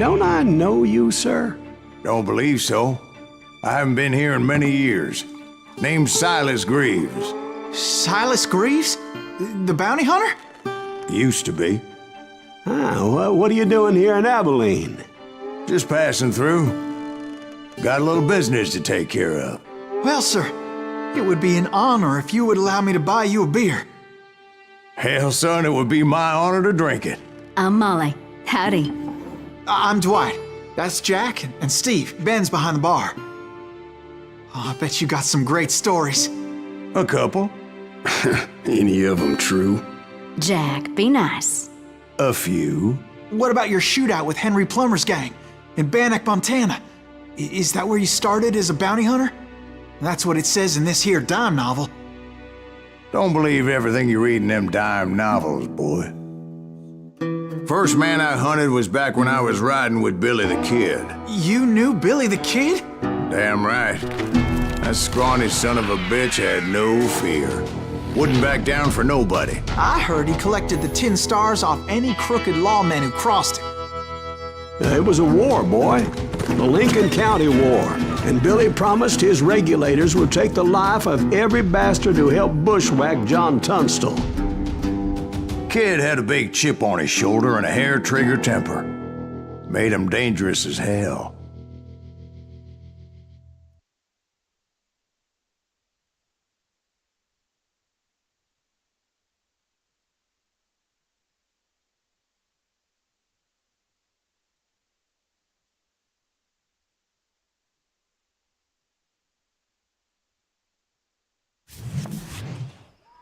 don't I know you, sir? Don't believe so. I haven't been here in many years. Name's Silas Greaves. Silas Greaves? The bounty hunter? Used to be. Well, what are you doing here in Abilene? Just passing through. Got a little business to take care of. Well, sir, it would be an honor if you would allow me to buy you a beer. Hell, son, it would be my honor to drink it. I'm Molly. Howdy. I'm Dwight. That's Jack and Steve. Ben's behind the bar. Oh, I bet you got some great stories. A couple. Any of them true? Jack, be nice. A few. What about your shootout with Henry Plummer's gang in Bannock, Montana? Is that where you started as a bounty hunter? That's what it says in this here dime novel. Don't believe everything you read in them dime novels, boy. First man I hunted was back when I was riding with Billy the Kid. You knew Billy the Kid? Damn right. That scrawny son of a bitch had no fear. Wouldn't back down for nobody. I heard he collected the 10 stars off any crooked lawmen who crossed him. It was a war, boy. The Lincoln County War. And Billy promised his regulators would take the life of every bastard who helped bushwhack John Tunstall. Kid had a big chip on his shoulder and a hair-trigger temper. Made him dangerous as hell.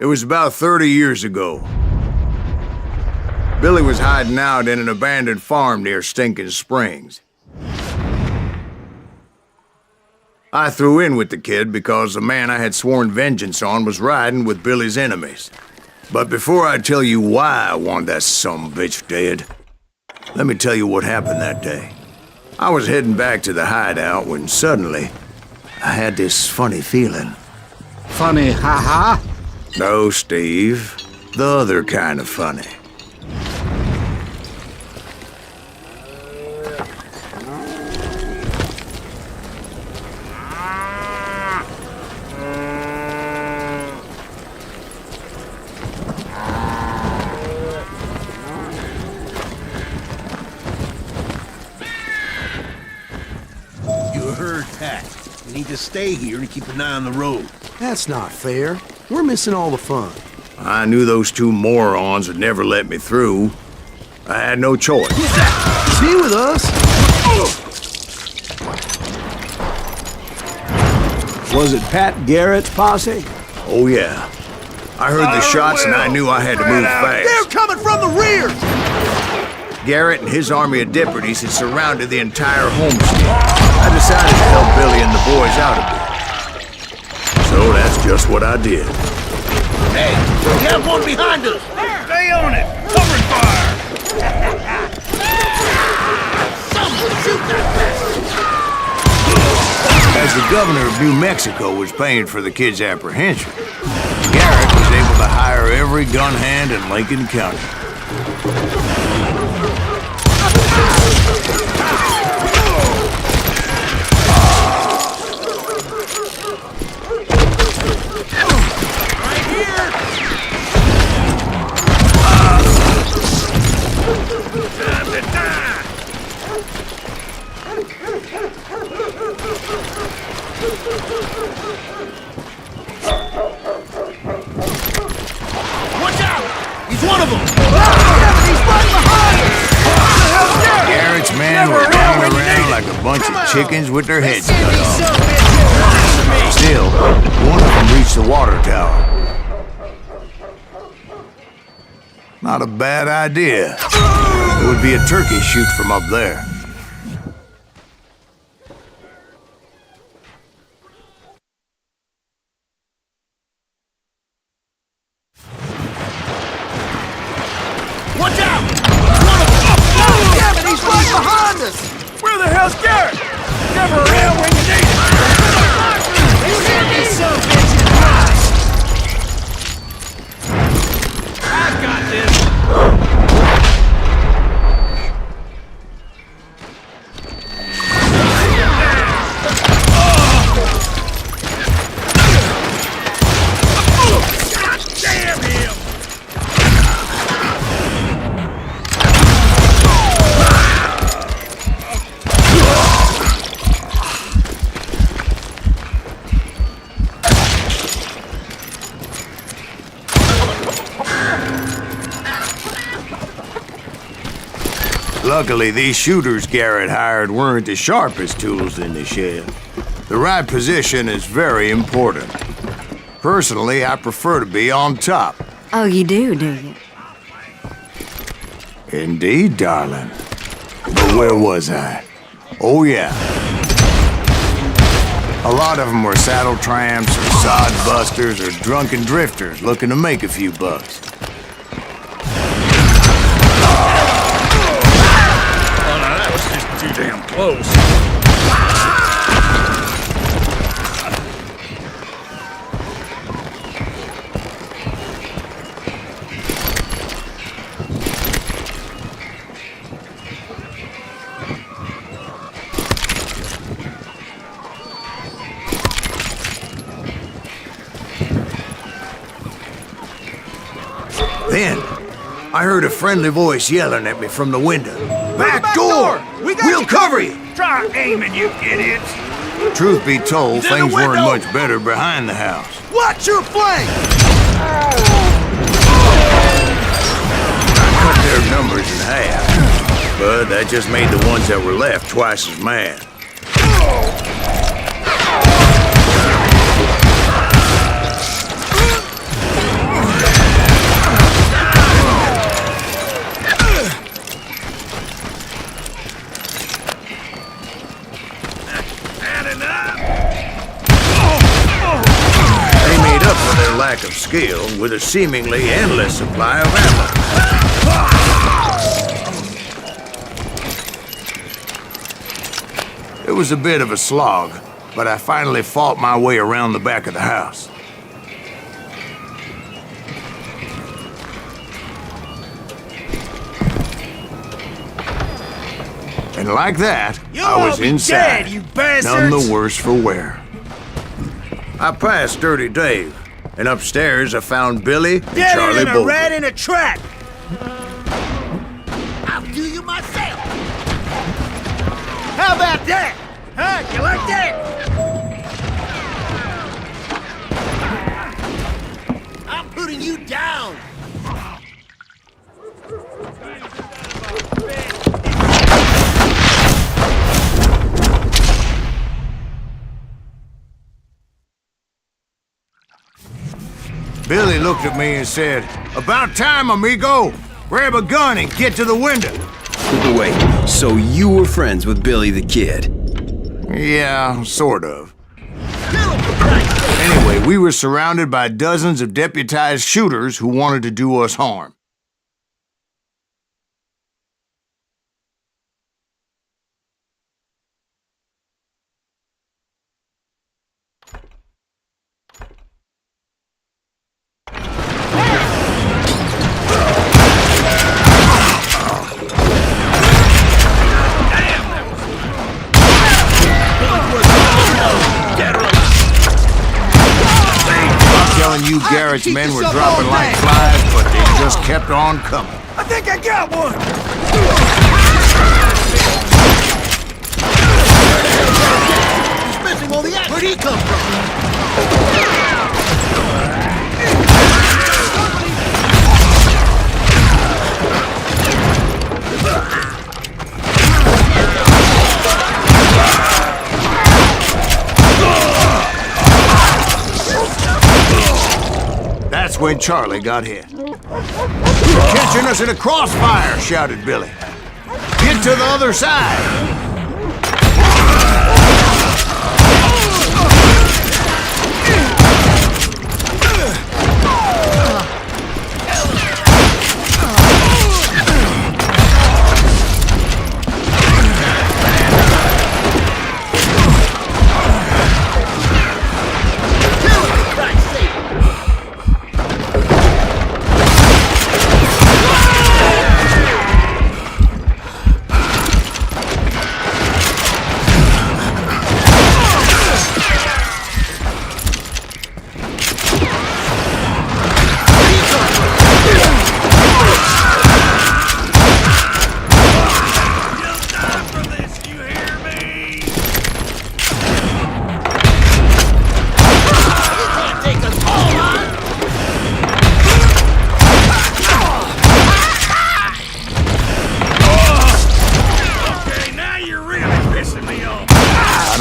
It was about 30 years ago. Billy was hiding out in an abandoned farm near Stinking Springs. I threw in with the kid because the man I had sworn vengeance on was riding with Billy's enemies. But before I tell you why I want that sumbitch dead, let me tell you what happened that day. I was heading back to the hideout when suddenly I had this funny feeling. Funny, ha-ha? No, Steve. The other kind of funny. You heard that. You need to stay here and keep an eye on the road. That's not fair. We're missing all the fun. I knew those two morons would never let me through. I had no choice. Is he with us? Was it Pat Garrett's posse? Oh, yeah. I heard the shots and I knew I had to move They're fast. coming from the rear! Garrett and his army of deputies had surrounded the entire homestead. I decided to help Billy and the boys out a bit. So that's just what I did. Hey, we have one behind us! Stay on it! Covering fire! Someone shoot that bastard! As the governor of New Mexico was paying for the kid's apprehension, Garrett was able to hire every gun hand in Lincoln County. Watch out! He's one of them! He's right behind us! Garrett's men were down around like a bunch of chickens with their heads cut off. Still, one of them reached the water tower. Not a bad idea. It would be a turkey shoot from up there. Watch out! One of them! Oh, damn it, he's right behind us! Where the hell's Garrett? Never around when you need him! You hear me, son of a bitch? I got this! Luckily, these shooters Garrett hired weren't the sharpest tools in the shed. The right position is very important. Personally, I prefer to be on top. Oh, you do you? Indeed, darling. But where was I? Oh, yeah. A lot of them were saddle tramps or sod busters or drunken drifters looking to make a few bucks. Oh, no, that was just too damn close. Then, I heard a friendly voice yelling at me from the window. Back door! We'll cover you! Try aiming, you idiots! Truth be told, He's in the things weren't window! much better behind the house. Watch your flank! I cut their numbers in half, but that just made the ones that were left twice as mad. Lack of skill with a seemingly endless supply of ammo. It was a bit of a slog, but I finally fought my way around the back of the house. And like that, I was inside, dead, you bastards! none the worse for wear. I passed Dirty Dave. And upstairs, I found Billy and Charlie Dead Bolton. a rat in a trap! I'll do you myself! How about that? Huh? You like that? I'm putting you down! Billy looked at me and said, "About time, amigo! Grab a gun and get to the window!" Wait, so you were friends with Billy the Kid? Yeah, sort of. Anyway, we were surrounded by dozens of deputized shooters who wanted to do us harm. You Garrett's men were dropping like flies, but they just kept on coming. I think I got one! He's missing all the action. Where'd he come from? That's when Charlie got hit. "You're catching us in a crossfire," shouted Billy. "Get to the other side!"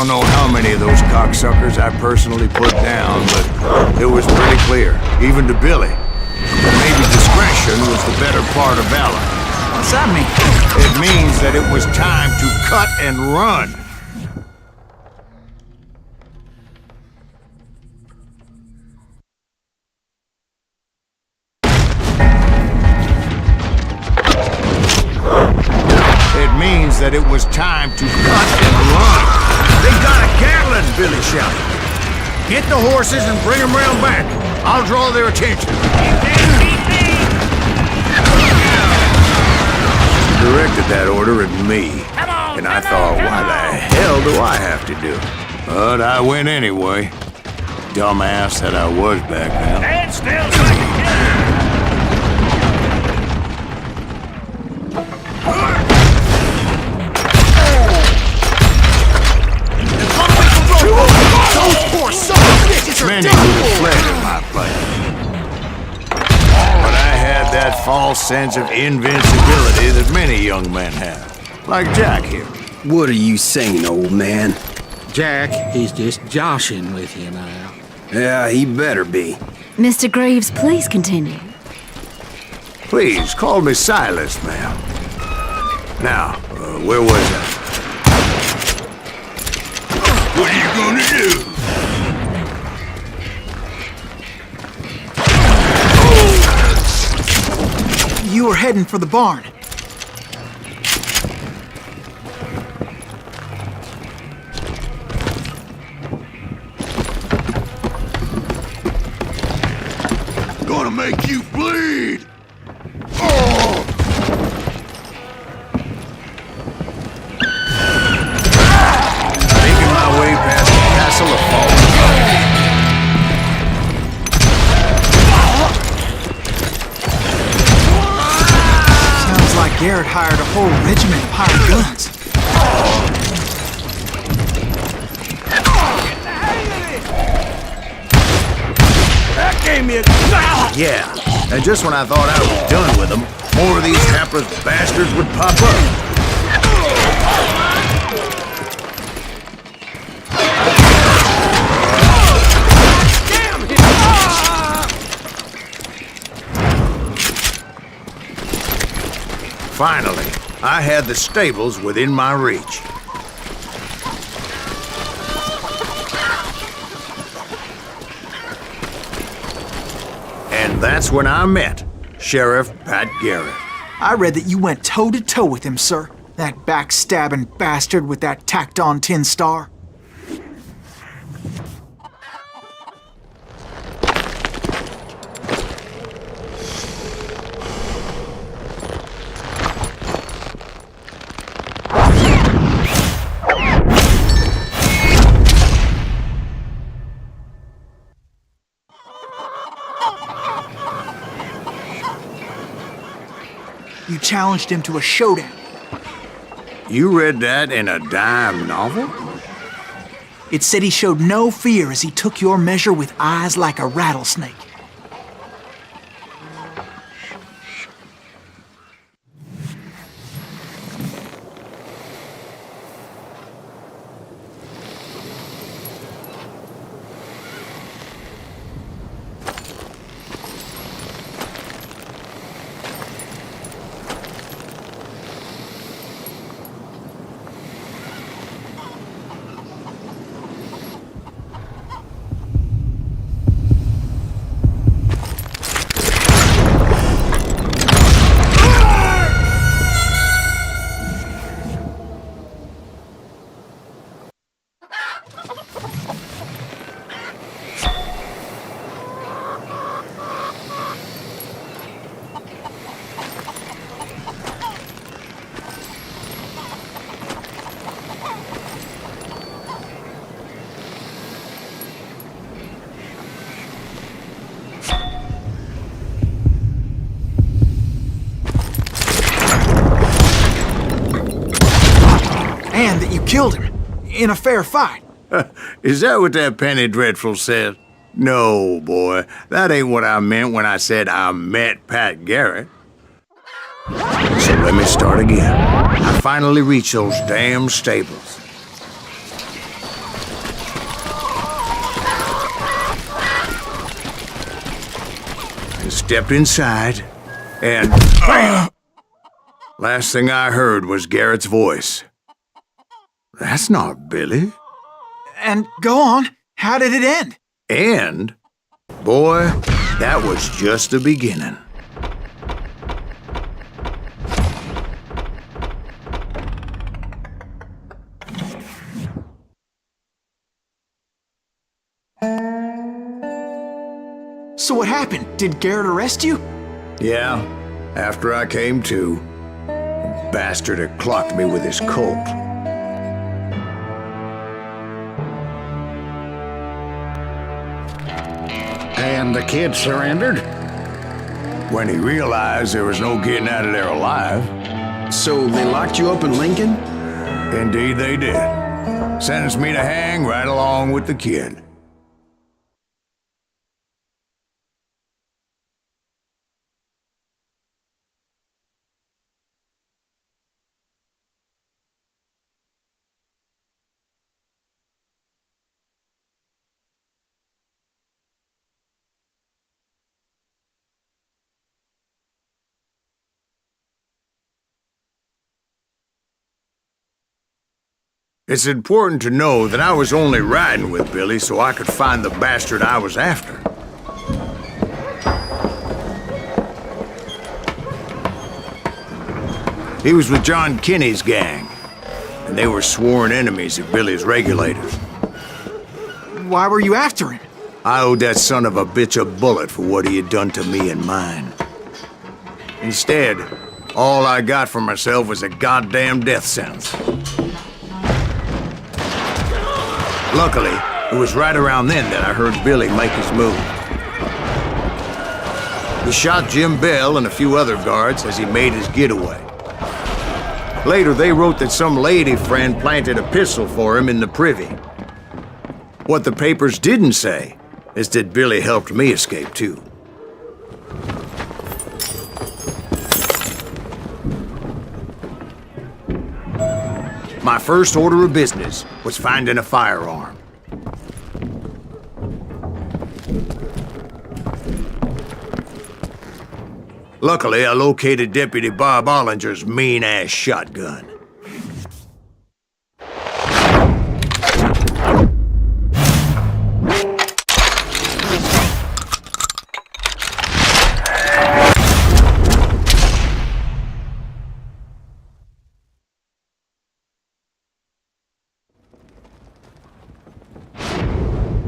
don't know how many of those cocksuckers I personally put down, but it was pretty clear, even to Billy, that maybe discretion was the better part of valor. What's that mean? It means that it was time to cut and run. It means that it was time to cut and run. They got a Gatling, Billy shouted. Get the horses and bring them round back. I'll draw their attention. She directed that order at me. And I thought, why the hell do I have to do it? But I went anyway. Dumbass that I was back then. Stand still so I can get it. Many would have fled in my place. But I had that false sense of invincibility that many young men have. Like Jack here. What are you saying, old man? Jack, he's just joshing with you now. Yeah, he better be. Mr. Greaves, please continue. Please, call me Silas, ma'am. Now, where was I? What are you gonna do? You were heading for the barn. Gonna make you bleed! Oh! Making my way past the castle of fallen. Sounds like Garrett hired a whole regiment of hired guns. That gave me a... Yeah, and just when I thought I was done with them, more of these hapless bastards would pop up. Finally, I had the stables within my reach. And that's when I met Sheriff Pat Garrett. I read that you went toe-to-toe with him, sir. That backstabbing bastard with that tacked-on tin star. You challenged him to a showdown. You read that in a dime novel? It said he showed no fear as he took your measure with eyes like a rattlesnake. And that you killed him in a fair fight. Is that what that penny dreadful said? No, boy. That ain't what I meant when I said I met Pat Garrett. So let me start again. I finally reached those damn stables. stepped inside, and last thing I heard was Garrett's voice. That's not Billy. And go on, how did it end? And, boy, that was just the beginning. So what happened? Did Garrett arrest you? Yeah, after I came to, the bastard had clocked me with his Colt. And the kid surrendered? When he realized there was no getting out of there alive. So they locked you up in Lincoln? Indeed they did. Sentenced me to hang right along with the kid. It's important to know that I was only riding with Billy so I could find the bastard I was after. He was with John Kinney's gang, and they were sworn enemies of Billy's regulators. Why were you after him? I owed that son of a bitch a bullet for what he had done to me and mine. Instead, all I got for myself was a goddamn death sentence. Luckily, it was right around then that I heard Billy make his move. He shot Jim Bell and a few other guards as he made his getaway. Later, they wrote that some lady friend planted a pistol for him in the privy. What the papers didn't say is that Billy helped me escape too. My first order of business was finding a firearm. Luckily, I located Deputy Bob Ollinger's mean-ass shotgun.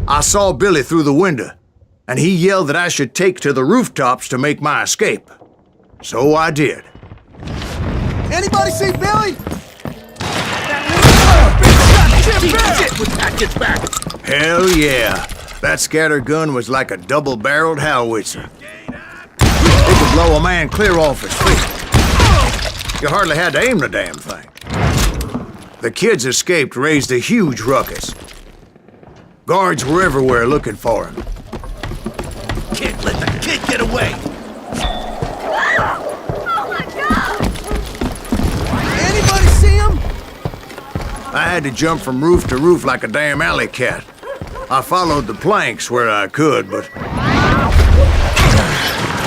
I saw Billy through the window, and he yelled that I should take to the rooftops to make my escape. So I did. Anybody see Billy? Get back! Hell yeah. That scatter gun was like a double-barreled howitzer. It could blow a man clear off his feet. You hardly had to aim the damn thing. The kids escaped raised a huge ruckus. Guards were everywhere looking for him. Can't let the kid get away! Oh my God! Anybody see him? I had to jump from roof to roof like a damn alley cat. I followed the planks where I could, but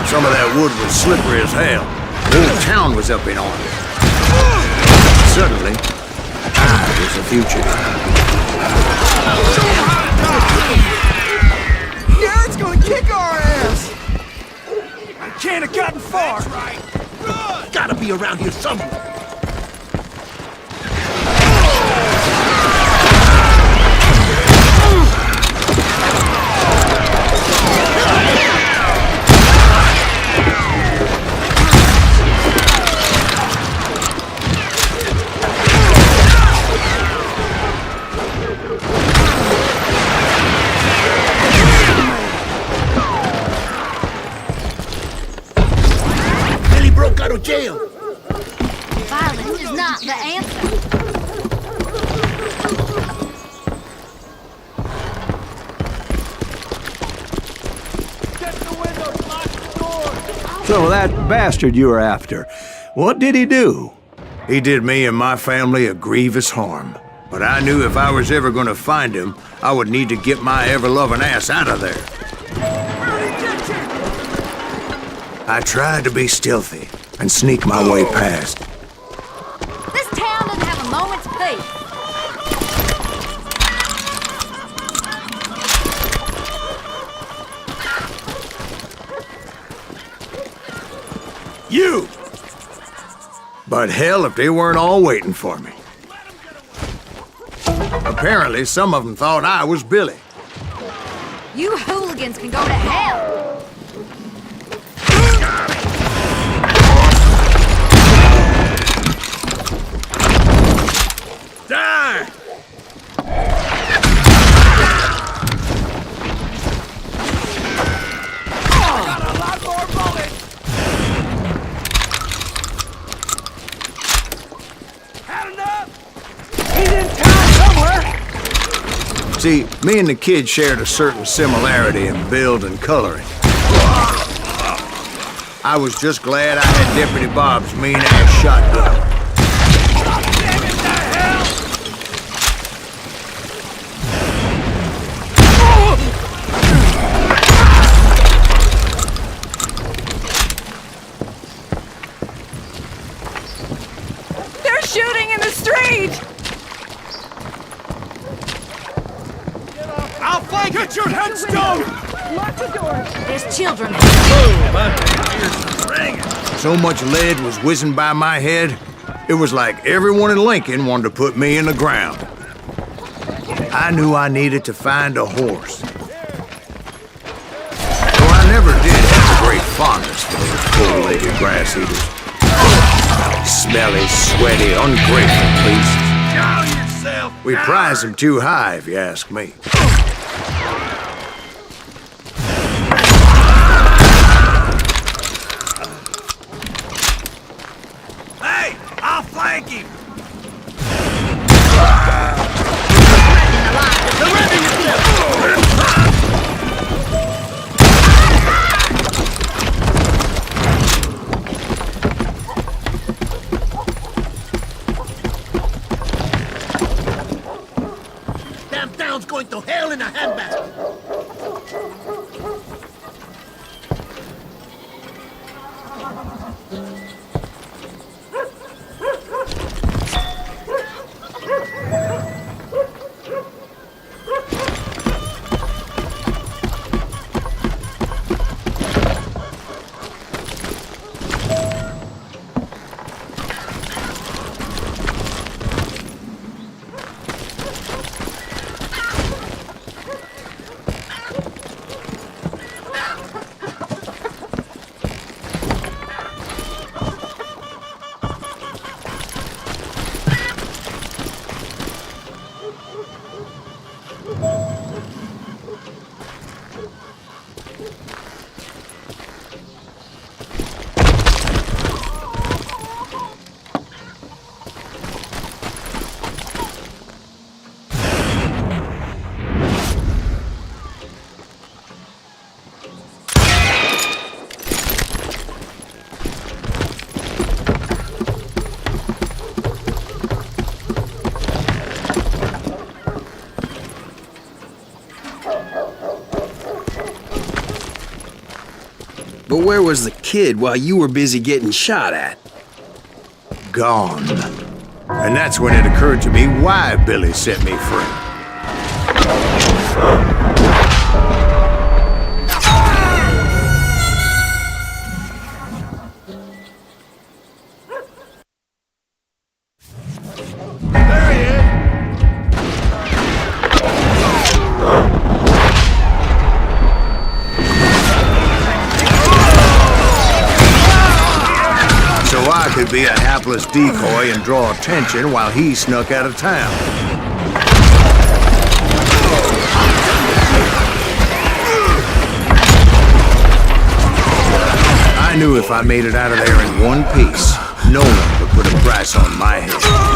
some of that wood was slippery as hell. The whole town was up in arms. Suddenly, I was a fugitive. Garrett's gonna kick our ass! I can't have gotten far! That's right! Run! Gotta be around here somewhere! Out of jail. Violence is not the answer. Get the windows, lock the door. So that bastard you were after, what did he do? He did me and my family a grievous harm. But I knew if I was ever going to find him, I would need to get my ever-loving ass out of there. I tried to be stealthy and sneak my way past. This town doesn't have a moment's peace. You! But hell if they weren't all waiting for me. Apparently, some of them thought I was Billy. You hooligans can go to hell. Die! Got a lot more bullets! Had enough? He's in town somewhere! See, me and the kid shared a certain similarity in build and coloring. I was just glad I had Deputy Bob's mean-ass shotgun. Damn it, the hell! They're shooting in the street! I'll flank! Get your headstone! Lock the door! There's children. So much lead was whizzing by my head, it was like everyone in Lincoln wanted to put me in the ground. I knew I needed to find a horse. Though I never did have a great fondness for those full-legged grass eaters. Smelly, sweaty, ungrateful beasts. Down yourself! We prize them too high, if you ask me. Hey! I'll flank him! Surrender yourself! Damn town's going to hell in a handbasket! But where was the kid while you were busy getting shot at? Gone. And that's when it occurred to me why Billy set me free. There he is! So I could be a hapless decoy and draw attention while he snuck out of town. I knew if I made it out of there in one piece, no one would put a price on my head.